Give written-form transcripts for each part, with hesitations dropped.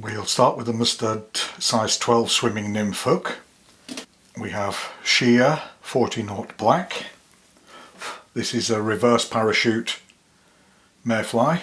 We'll start with the mustard size 12 swimming nymph hook. We have sheer 40-knot black. This is a reverse parachute mayfly.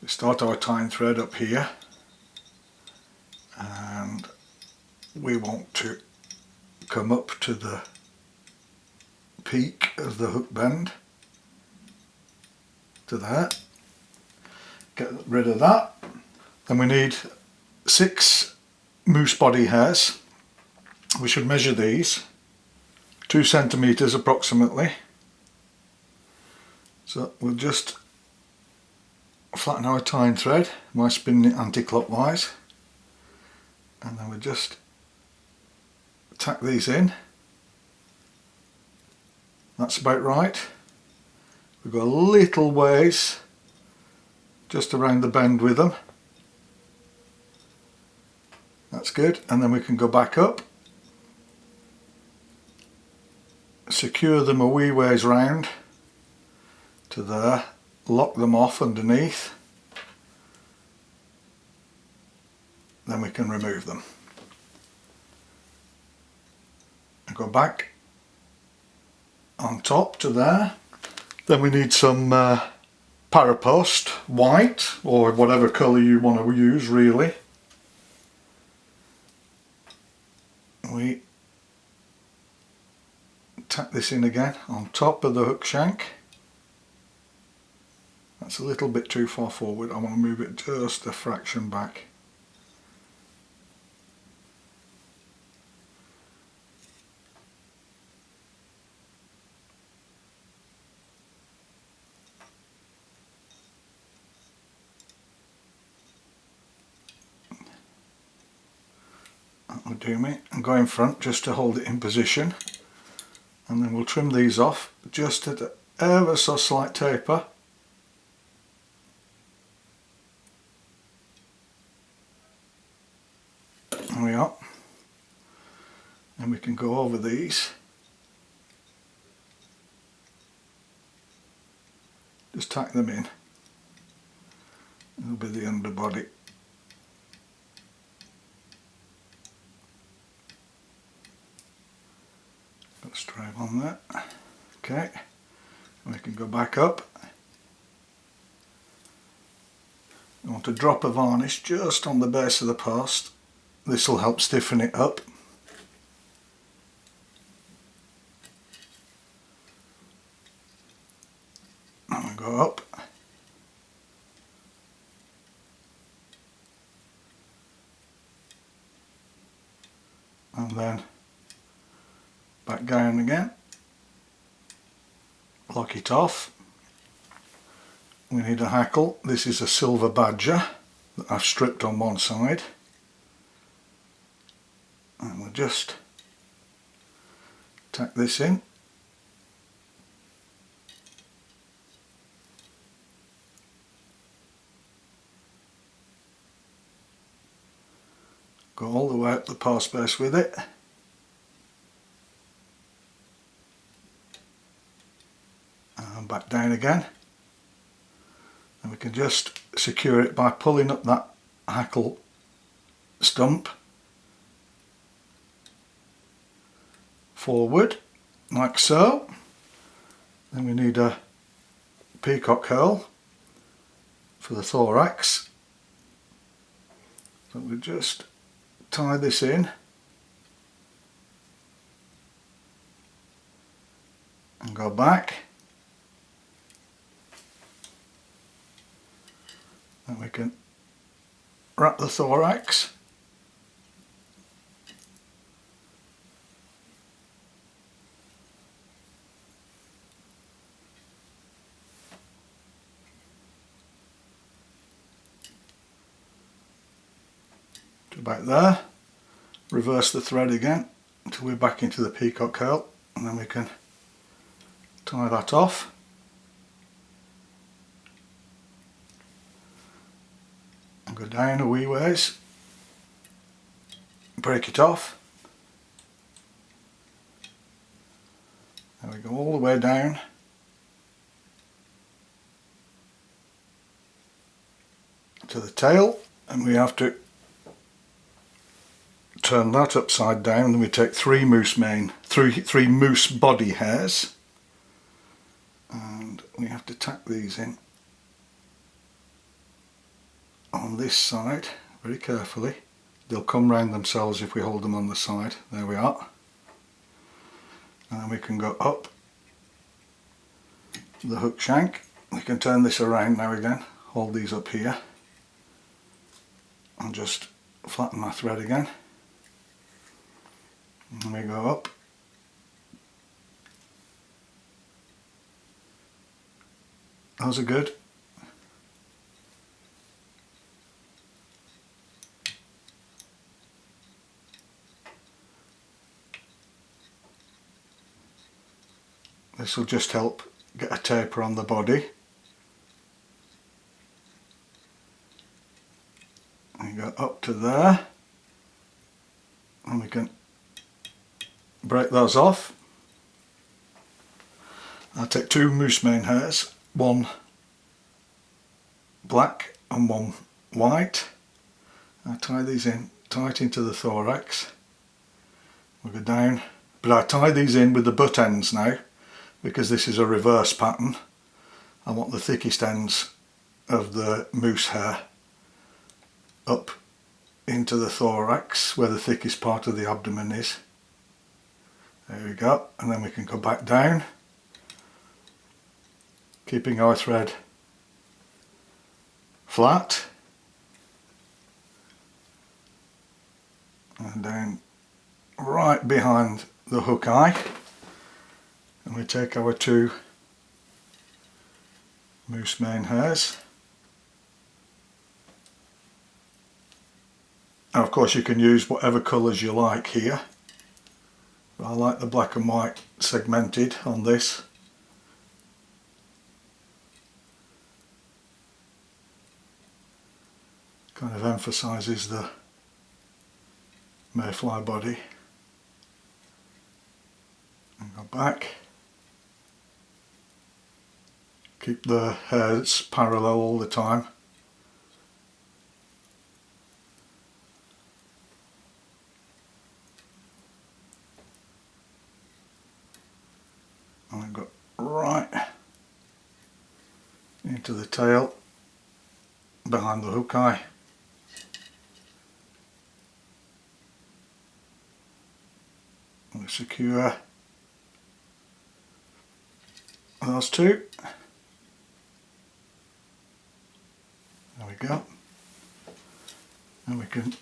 We start our tying thread up here, and we want to come up to the peak of the hook bend to there. Get rid of that. Then we need 6 moose body hairs. We should measure these 2 centimeters approximately. So we'll just flatten our tying thread by spinning it anti-clockwise, and then we'll just tack these in. That's about right. We've got a little ways just around the bend with them. That's good, and then we can go back up, secure them a wee ways round to there, lock them off underneath, then we can remove them. And go back on top to there. Then we need some parapost, white or whatever colour you want to use really. We tack this in again on top of the hook shank. That's a little bit too far forward. I want to move it just a fraction back. That will do me. And go in front just to hold it in position, and then we'll trim these off just at an ever so slight taper. There we are. And we can go over these. Just tack them in. It'll be the underbody. Got a stripe on that. Okay. We can go back up. You want a drop of varnish just on the base of the post. This will help stiffen it up. And we go up. And then back down again. Lock it off. We need a hackle. This is a silver badger that I've stripped on one side. And we'll just tack this in. Go all the way up the post base with it. And back down again. And we can just secure it by pulling up that hackle stump forward, like so. Then we need a peacock curl for the thorax. So we just tie this in and go back, and we can wrap the thorax. To about there. Reverse the thread again until we're back into the peacock curl, and then we can tie that off. And go down a wee ways, break it off. There we go, all the way down. To the tail. and we have to turn that upside down, and we take three moose body hairs, and we have to tack these in on this side very carefully. They'll come round themselves if we hold them on the side. There we are. And we can go up the hook shank. We can turn this around now again, hold these up here, and just flatten my thread again. And we go up. Those are good. This will just help get a taper on the body. And go up to there, and we can break those off. I'll take two moose mane hairs, one black and one white. I tie these in tight into the thorax. We'll go down, but I tie these in with the butt ends now, because this is a reverse pattern. I want the thickest ends of the moose hair up into the thorax, where the thickest part of the abdomen is. There we go, and then we can go back down, keeping our thread flat, and down right behind the hook eye. And we take our two moose mane hairs. Now, of course, you can use whatever colours you like here, but I like the black and white segmented on this. Kind of emphasises the mayfly body. And go back. Keep the hairs parallel all the time. And I've got right into the tail behind the hook eye. And secure those two. There we go. And we can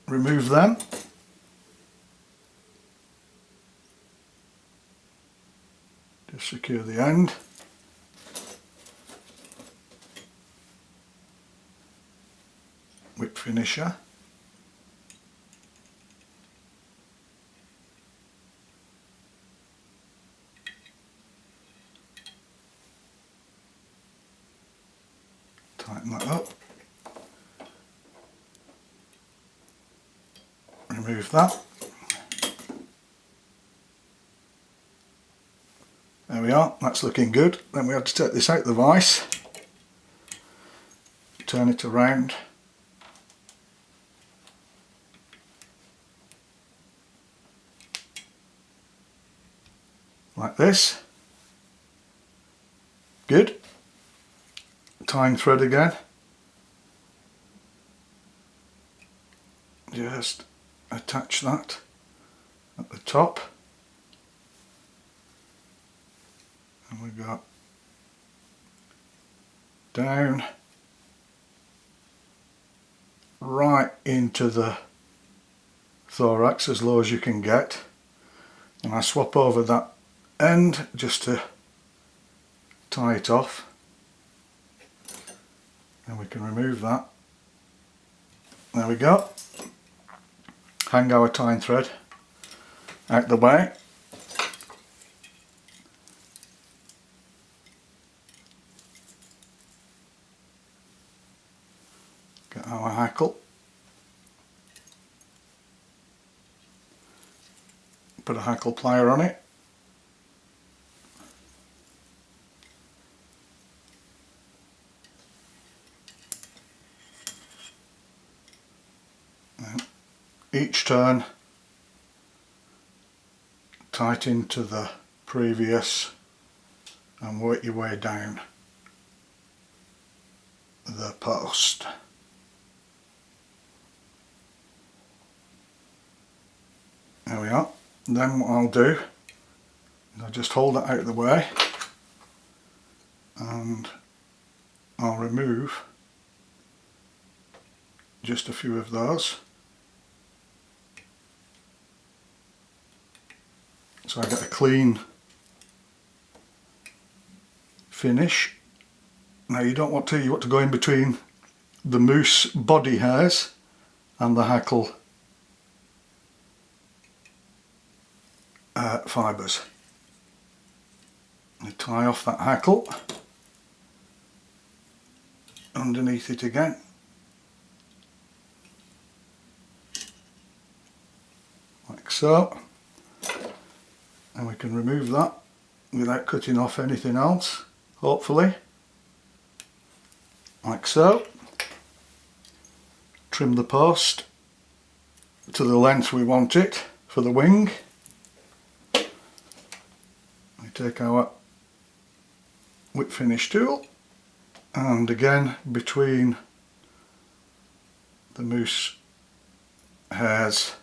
remove them. Just secure the end. Whip finisher. Tighten that up. Remove that. There we are, that's looking good. Then we have to take this out the vise, turn it around, like this. Good. Tying thread again. Just attach that at the top. And we got down right into the thorax as low as you can get, and I swap over that end just to tie it off, and we can remove that. There we go. Hang our tying thread out the way. Get our hackle, put a hackle plier on it, each turn tight into the previous and work your way down the post. There we are. Then what I'll do is I'll just hold that out of the way and I'll remove just a few of those. So I get a clean finish. Now you don't want to, you want to go in between the moose body hairs and the hackle fibres. You tie off that hackle underneath it again. Like so. And we can remove that without cutting off anything else, hopefully. Like so. Trim the post to the length we want it for the wing. We take our whip finish tool and again between the moose hairs,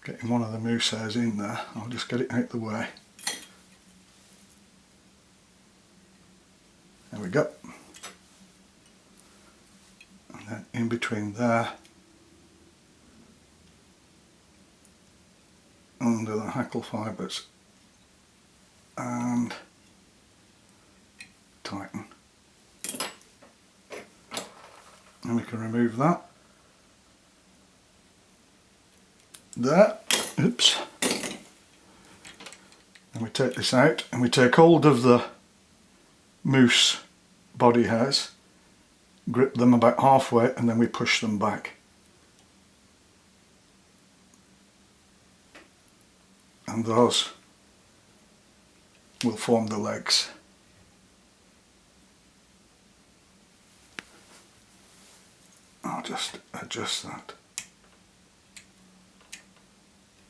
getting one of the moose hairs in there, I'll just get it out the way. There we go. And then in between there, under the hackle fibres, and tighten. And we can remove that. There, oops. And we take this out and we take hold of the moose body hairs, grip them about halfway and then we push them back. And those will form the legs. I'll just adjust that.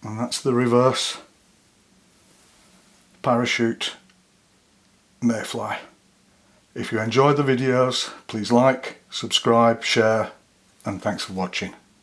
And that's the reverse parachute mayfly. If you enjoyed the videos, please like, subscribe, share, and thanks for watching.